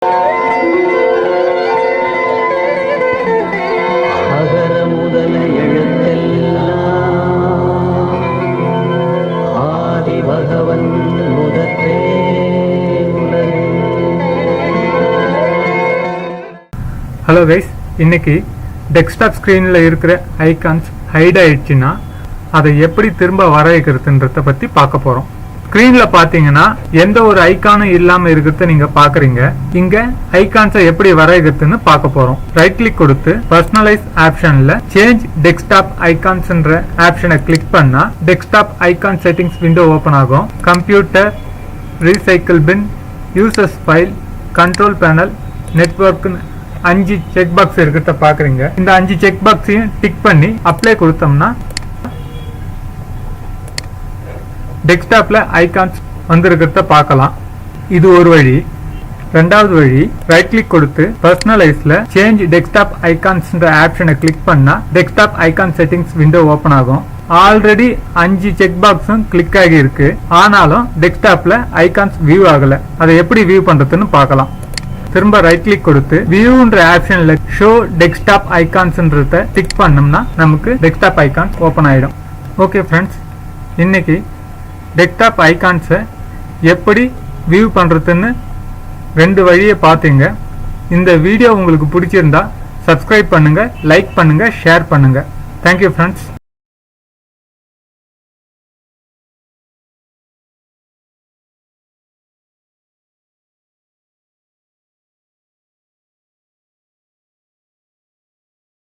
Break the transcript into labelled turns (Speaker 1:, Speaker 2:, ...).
Speaker 1: Hello guys, இன்னைக்கு desktop ஸ்க்ரீனில் இருக்கிற ஐகான்ஸ் ஹைட் ஆயிடுச்சுன்னா அதை எப்படி திரும்ப வர வைக்கிறதுன்றத பற்றி பார்க்க போகிறோம். ஸ்க்ரீனில் பார்த்தீங்கன்னா எந்த ஒரு ஐகானும் இல்லாமல் இருக்கிறத நீங்கள் பார்க்குறீங்க. இங்கே ஐகான்ஸை எப்படி வர வைக்கிறதுன்னு பார்க்க போகிறோம். ரைட் கிளிக் கொடுத்து பர்சனலைஸ் ஆப்ஷனில் சேஞ்ச் டெஸ்க்டாப் ஐகான்ஸ்ன்ற ஆப்ஷனை கிளிக் பண்ணால் desktop icon settings window open ஆகும். Computer, recycle bin, users file, control panel, நெட்வொர்க்னு 5 செக் பாக்ஸ் இருக்கிறத பாக்குறீங்க. இந்த 5 செக் பாக்ஸையும் டிக் பண்ணி அப்ளை கொடுத்தோம்னா டெஸ்க்டாப்ல ஐகான்ஸ் வந்திருக்கிறத பார்க்கலாம். இது ஒரு வழி. ரெண்டாவது வழி, ரைட் கிளிக் கொடுத்து பர்சனலைஸ்ல சேஞ்ச் டெஸ்க்டாப் ஐகான்ஸ் ஆப்ஷனை கிளிக் பண்ணா desktop icon settings window open ஆகும். ஆல்ரெடி 5 செக் பாக்ஸும் கிளிக் ஆகி இருக்கு. ஆனாலும் டெஸ்க்டாப்ல ஐகான்ஸ் வியூ ஆகல. அதை எப்படி வியூ பண்றதுன்னு பார்க்கலாம். திரும்ப ரைட் கிளிக் கொடுத்து வியூன்ற ஆப்ஷன்ல ஷோ டெஸ்க்டாப் ஐகான்ஸ்ன்றத டிக் பண்ணோம்னா நமக்கு டெஸ்க்டாப் ஐகான்ஸ் ஓபன் ஆயிடும். ஓகே ஃப்ரெண்ட்ஸ், இன்னைக்கு டெஸ்க்டாப் ஐகான்ஸை எப்படி வியூ பண்றதுன்னு 2 வழியை பார்த்தீங்க. இந்த வீடியோ உங்களுக்கு பிடிச்சிருந்தா சப்ஸ்கிரைப் பண்ணுங்க, லைக் பண்ணுங்க, ஷேர் பண்ணுங்க. Thank you friends.